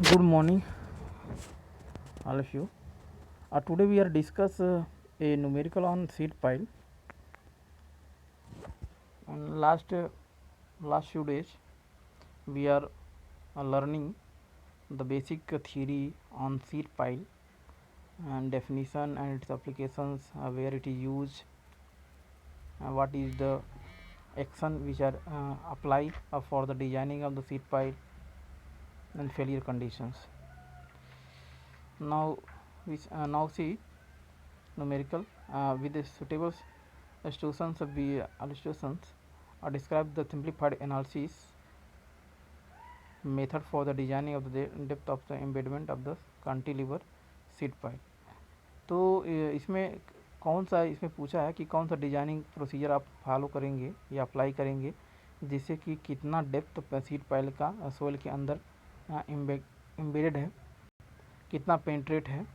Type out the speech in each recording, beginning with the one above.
Good morning, all of you. Today we are discuss a numerical on seed pile. And last few days we are learning the basic theory on seed pile and definition and its applications, where it is used, what is the action which are apply for the designing of the seed pile and failure conditions. Now now see numerical with the suitable illustrations of the illustrations describe the simplified analysis method for the designing of the depth of the embedment of the cantilever seed pile. तो इसमें कौन सा इसमें पूछा है कि कौन सा डिजाइनिंग प्रोसीजर आप फॉलो करेंगे या अप्लाई करेंगे जिससे कि कितना डेप्थ सीड पाइल का सोइल के अंदर एम्बेडेड है, कितना पेंट्रेट है,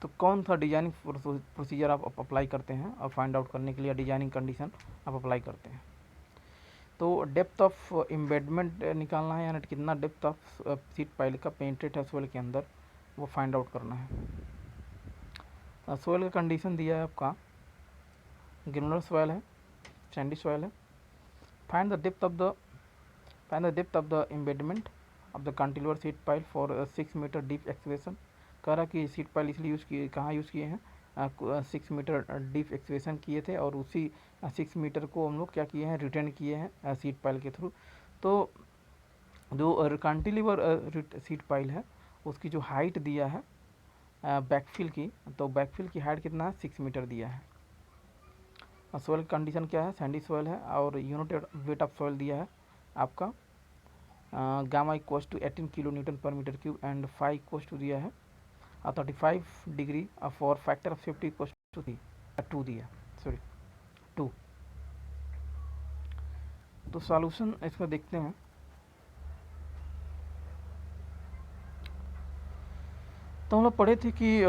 तो कौन सा डिजाइनिंग प्रोसीजर आप अप्लाई करते हैं और फाइंड आउट करने के लिए डिजाइनिंग कंडीशन आप अप्लाई करते हैं। तो डेप्थ ऑफ एम्बेडमेंट निकालना है, यानी कितना डेप्थ ऑफ सीड पाइल का पेंट्रेट है सोइल के अंदर, वो फाइंड आउट करना है। सोइल का कंडीशन दिया है आपका, ग्रेनुलर सोइल है, सैंडी सोइल है। Find the depth of the embedment of the cantilever sheet pile for 6 meter deep excavation. कह रहा कि सीड पाइल इसलिए यूज़ किए, कहाँ यूज़ किए हैं, 6 मीटर डीप एक्सकेवेशन किए थे और उसी 6 मीटर को हम लोग क्या किए हैं, रिटर्न किए हैं सीड पाइल के थ्रू। तो जो कैंटिलीवर सीड पाइल है उसकी जो हाइट दिया है बैकफिल की, तो बैकफिल की हाइट कितना है, 6 मीटर दिया है। सोइल कंडीशन क्या है, सैंडी सोइल है और यूनिट वेट ऑफ सोइल दिया है आपका gamma equals to 18 kilo newton per metre cube and phi equals to दिया है 35 degree for factor of safety equals to 2 दिया, सॉरी 2। तो सॉल्यूशन इसमें देखते हैं। तो हम लोग पढ़े थे कि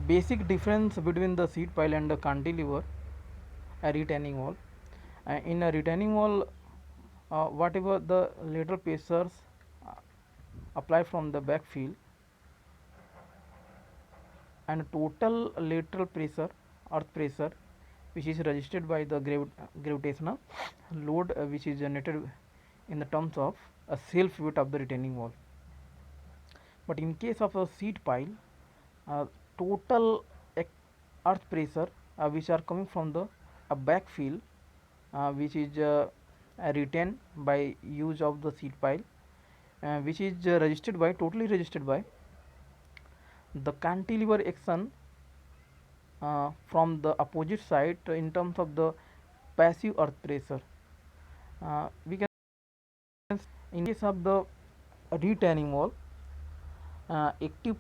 basic difference between the seed pile and the cantilever retaining wall. In a retaining wall, whatever the lateral pressures apply from the backfill and total lateral pressure, earth pressure, which is registered by the gravitational load which is generated in the terms of a self weight of the retaining wall. But in case of a seed pile, total earth pressure which are coming from the backfill which is retained by use of the seed pile, which is totally registered by the cantilever action from the opposite side in terms of the passive earth pressure. We can, in case of the retaining wall, active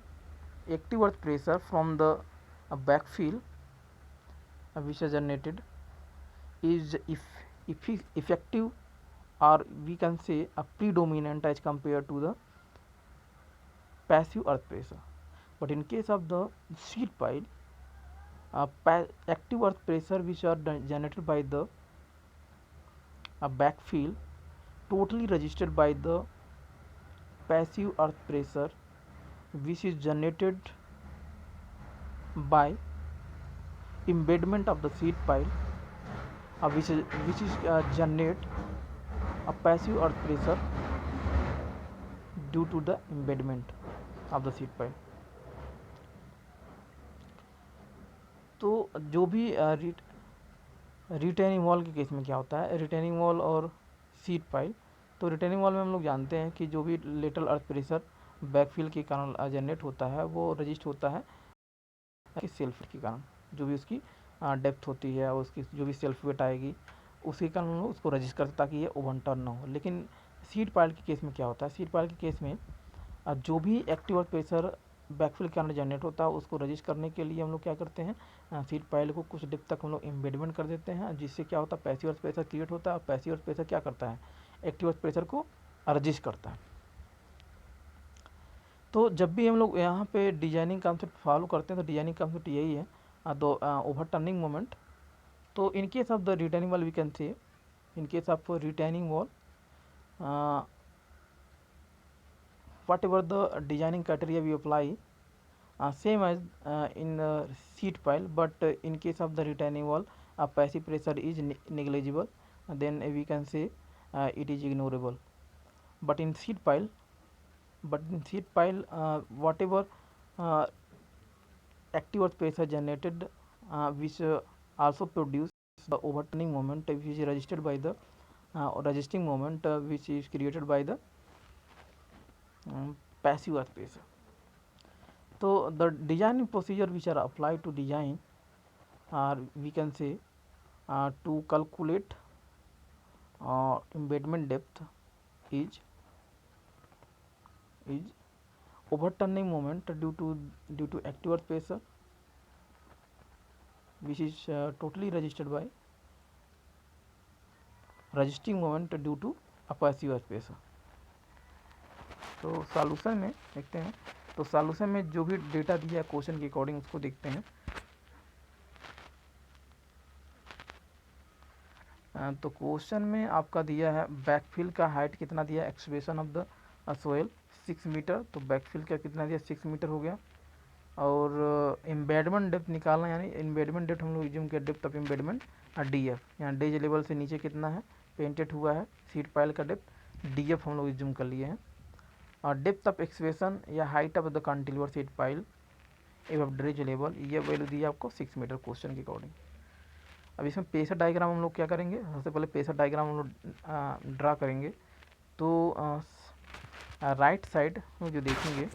earth pressure from the backfill which is generated is effective, or we can say a predominant as compared to the passive earth pressure. But in case of the seed pile, active earth pressure which are generated by the backfill totally registered by the passive earth pressure which is generated by embedment of the seed pile, which is generate a passive earth pressure due to the embedment of the seed pile. तो जो भी retaining wall के case में क्या होता है, retaining wall और seed pile, तो रिटेनिंग वॉल में हम लोग जानते हैं कि जो भी लेटरल अर्थ प्रेशर बैकफिल के कारण जनरेट होता है वो रजिस्ट होता है सेल्फ के कारण, जो भी उसकी डेप्थ होती है और उसकी जो भी सेल्फ वेट आएगी उसके कारण हम लोग उसको रजिस्ट करते ताकि ये ओवन टर्न ना हो। लेकिन सीड पाइल के केस में क्या होता है, सीड पाइल के केस में जो भी एक्टिव अर्थ प्रेशर बैकफिल के अंदर जनरेट होता है उसको रजिस्ट करने के लिए हम लोग क्या करते हैं, सीड पाइल को कुछ डेप्थ तक हम लोग एम्बेडमेंट कर देते हैं, जिससे क्या होता है, पैसिव अर्थ प्रेशर क्रिएट होता है और पैसिव अर्थ प्रेशर क्या करता है, एक्टिव अर्थ प्रेशर को रजिस्ट करता है। तो जब भी हम लोग यहाँ पे डिजाइनिंग कॉन्सेप्ट फॉलो करते हैं तो डिजाइनिंग कॉन्सेप्ट यही है, तो ओवर टर्निंग मोमेंट। तो in case of the retaining wall we can say, in case of retaining wall whatever the designing criteria we apply, same as in the sheet pile, but in case of the retaining wall, passive pressure is negligible, then we can say it is ignorable. But in sheet pile, whatever uh, active earth pressure generated, which also produce the overturning moment, which is registered by the resisting moment, which is created by the passive earth pressure. So the designing procedure which are applied to design are, we can say, to calculate embedment depth is overturning moment due to active earth pressure, which is totally registered by resisting moment due to passive earth pressure. तो solution में देखते हैं, तो solution में जो भी data दिया है क्वेश्चन के अकॉर्डिंग उसको देखते हैं। तो क्वेश्चन में आपका दिया है बैकफिल का हाइट कितना दिया है, excavation of the soil 6 meter, तो बैकफिल का कितना दिया 6 मीटर हो गया। और एम्बेडमेंट डेप्थ निकालना, यानी एम्बेडमेंट डेप्थ हम लोग यूज किया depth of embedment D F, यहाँ डेज लेवल से नीचे कितना है पेंटेड हुआ है सीट पाइल का डेप्थ डी एफ हम लोग यूज कर लिए हैं। और डेप्थ ऑफ एक्सवेशन या height of the continuous sheet pile एवं ड्रेज लेवल, ये वैल्यू दी है आपको 6 मीटर क्वेश्चन के अकॉर्डिंग। अब इसमें प्रेशर डायग्राम हम लोग क्या करेंगे, सबसे पहले प्रेशर डायग्राम हम लोग ड्रा करेंगे। तो राइट साइड में जो देखेंगे,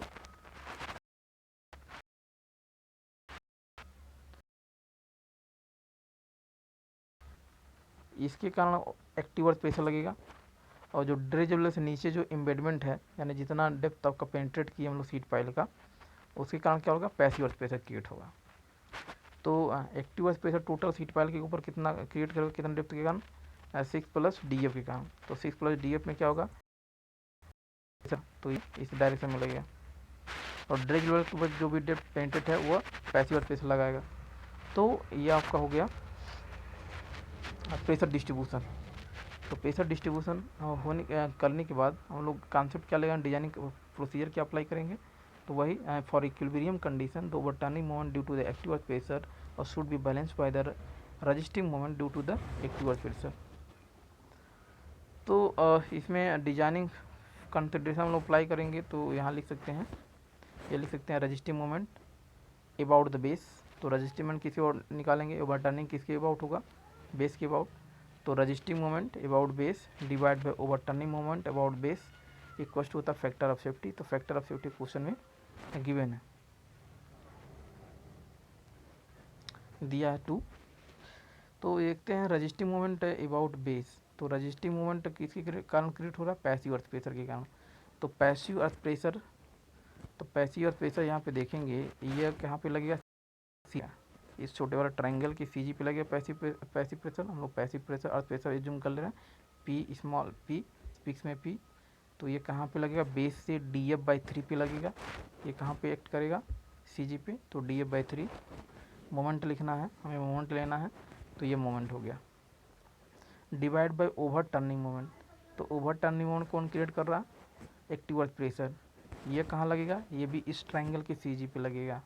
इसके कारण एक्टिव अर्थ प्रेशर लगेगा, और जो ड्रेज लेवल से नीचे जो एम्बेडमेंट है, यानी जितना डेप्थ आपका पेंट्रेट किया हम लोग सीट पाइल का, उसके कारण क्या होगा पैसिव अर्थ प्रेशर क्रिएट होगा। तो active earth pressure total seat pile के ऊपर कितना क्रिएट करेगा, कितना डेप्थ के कारण 6 प्लस डी एफ के कारण। तो 6 प्लस डी एफ में क्या होगा, तो इस डायरेक्शन में लगेगा। और ड्रेज लेवल के ऊपर जो भी डेप्थ पेंटेड है वो पैसिव अर्थ प्रेशर लगाएगा। तो ये आपका हो गया प्रेशर डिस्ट्रीब्यूशन। तो प्रेशर डिस्ट्रीब्यूशन करने के बाद हम लोग कॉन्सेप्ट क्या लेगा, डिजाइनिंग प्रोसीजर क्या अप्लाई करेंगे, तो वही for equilibrium condition the overturning moment due to the active earth pressure और should be balance by the resisting moment due to the active earth pressure. तो इसमें डिजाइनिंग कंसिडरेशन हम लोग अप्लाई करेंगे, तो यहाँ लिख सकते हैं, ये लिख सकते हैं resisting moment about the base. तो रजिस्टिंग मोमेंट किसी और निकालेंगे, ओवरटर्निंग किसके अबाउट होगा, बेस के अबाउट। तो resisting moment about base divide by overturning moment about base equal to होता है फैक्टर ऑफ सेफ्टी। तो फैक्टर ऑफ सेफ्टी क्वेश्चन में गिवन है, दिया है 2। तो देखते हैं रजिस्टिंग मोमेंट अबाउट बेस। तो रजिस्टिंग मोमेंट किसके कारण क्रिएट हो रहा है, पैसिव अर्थ प्रेशर के कारण। तो पैसिव अर्थ प्रेशर, तो पैसिव अर्थ प्रेशर यहाँ पे देखेंगे, ये कहाँ पे लगेगा, इस छोटे वाला ट्रायंगल की सी जी पे लगेगा पैसिव प्रेशर। हम लोग passive pressure earth pressure assume कर ले रहे हैं, पी स्मॉल पी पिक्स में पी। तो ये कहाँ पे लगेगा, बेस से डी एफ बाई 3 पे लगेगा। ये कहाँ पे एक्ट करेगा, सी जी पे, तो डी एफ बाई 3। मोमेंट लिखना है, हमें मोमेंट लेना है, तो ये मोमेंट हो गया। Divide by over turning moment. तो ओवर टर्निंग मोमेंट कौन क्रिएट कर रहा, एक्टिव अर्थ प्रेशर। ये कहाँ लगेगा, ये भी इस ट्रायंगल के सी जी पे लगेगा।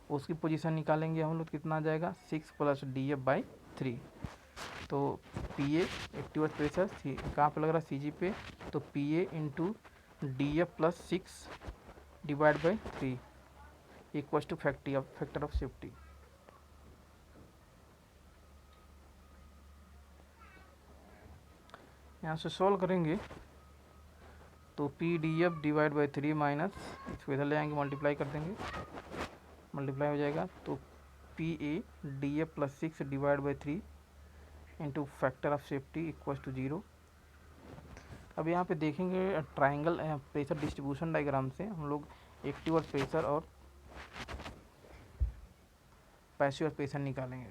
उसकी पोजीशन निकालेंगे हम लोग, कितना आ जाएगा 6 प्लस डी एफ बाई 3। तो पी ए एक्टिव अर्थ प्रेशर कहाँ पे लग रहा है, सी जी पे। तो P A into D F plus 6 divide by 3 equal two factor of safety. यहाँ से सॉल्व करेंगे, तो P D F divide by 3 minus, इसको इधर ले आएंगे, मल्टीप्लाई कर देंगे, मल्टीप्लाई हो जाएगा। तो P A D F plus 6 divide by 3 into factor of safety equal to 0। अब यहाँ पे देखेंगे ट्रायंगल प्रेशर डिस्ट्रीब्यूशन डायग्राम से हम लोग एक्टिव अर्थ प्रेशर और पैसिव अर्थ प्रेशर निकालेंगे।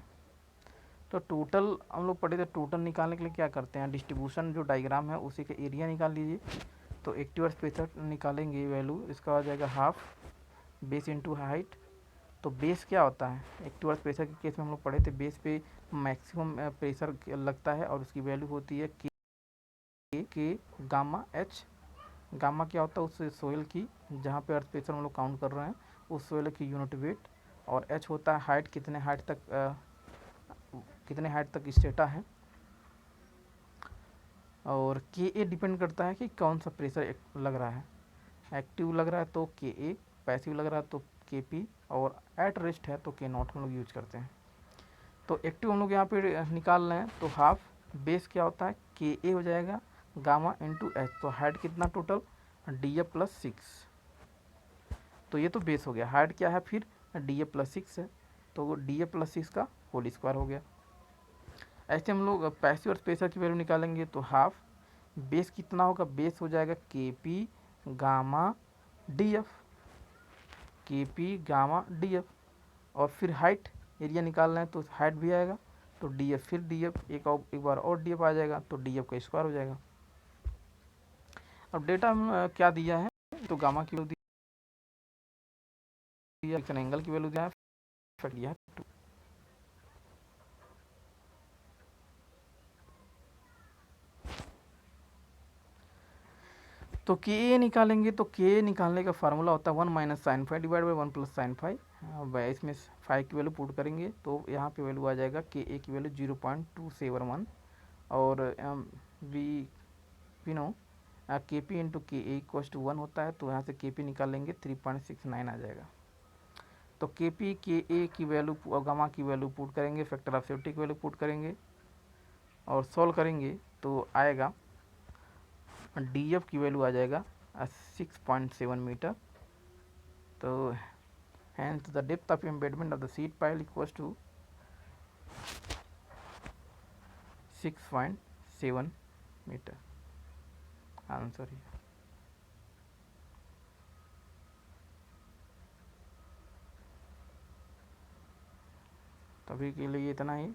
तो टोटल हम लोग पढ़े थे, टोटल निकालने के लिए क्या करते हैं, डिस्ट्रीब्यूशन जो डायग्राम है उसी के एरिया निकाल लीजिए। तो एक्टिव अर्थ प्रेशर निकालेंगे वैल्यू, इसका आ जाएगा हाफ बेस इंटू हाइट। तो बेस क्या होता है, एक्टिव अर्थ प्रेशर के केस में हम लोग पढ़े थे, बेस पे मैक्सिमम प्रेशर लगता है और उसकी वैल्यू होती है के गामा एच गामा क्या होता है, उस सोइल की जहाँ पे अर्थ प्रेशर हम लोग काउंट कर रहे हैं उस सोइल की यूनिट वेट, और एच होता है हाइट, कितने हाइट तक स्टेटा है, और के ए डिपेंड करता है कि कौन सा प्रेशर लग रहा है। एक्टिव लग रहा है तो के ए, पैसिव लग रहा है तो के पी, और एट रेस्ट है तो के नॉट हम लोग यूज करते हैं। तो एक्टिव हम लोग यहाँ पे निकाल रहे हैं, तो हाफ बेस क्या होता है, के ए हो जाएगा गामा इंटू एच, तो हाइट कितना टोटल डी एफ प्लस 6, तो ये तो बेस हो गया। हाइट क्या है फिर डी एफ प्लस 6 है, तो डी एफ प्लस 6 का होल स्क्वायर हो गया। ऐसे हम लोग पैसिव और स्पेशल की वैल्यू निकालेंगे, तो हाफ बेस कितना होगा, बेस हो जाएगा के पी गामा डी एफ, के पी गामा डी एफ, और फिर हाइट एरिया निकाल रहे हैं तो हाइट भी आएगा, तो डी एफ, फिर डी एफ एक बार और डी एफ आ जाएगा, तो डी एफ का स्क्वायर हो जाएगा। अब डेटा में क्या दिया है, तो गामा की वैल्यू दिया, एंगल की वैल्यू दिया है, इफेक्ट दिया है 2। तो के ए निकालेंगे, तो के ए निकालने का फार्मूला होता है 1 minus sine five divide by 1 plus sine five. इसमें फाइव की वैल्यू पुट करेंगे तो यहाँ पे वैल्यू आ जाएगा के ए की वैल्यू 0.271, और वी नो के पी इंटू के ए इक्वस टू 1 होता है, तो यहाँ से के पी निकालेंगे 3.69 आ जाएगा। तो के पी के ए की वैल्यू और गामा की वैल्यू पुट करेंगे, फैक्टर ऑफ सेफ्टी की वैल्यू पुट करेंगे और सॉल्व करेंगे, तो आएगा डी एफ की वैल्यू आ जाएगा 6.7 मीटर। तो hence the depth of embedment of the seed pile equals to 6.7 meter, answer है। तो अभी के लिए इतना ही।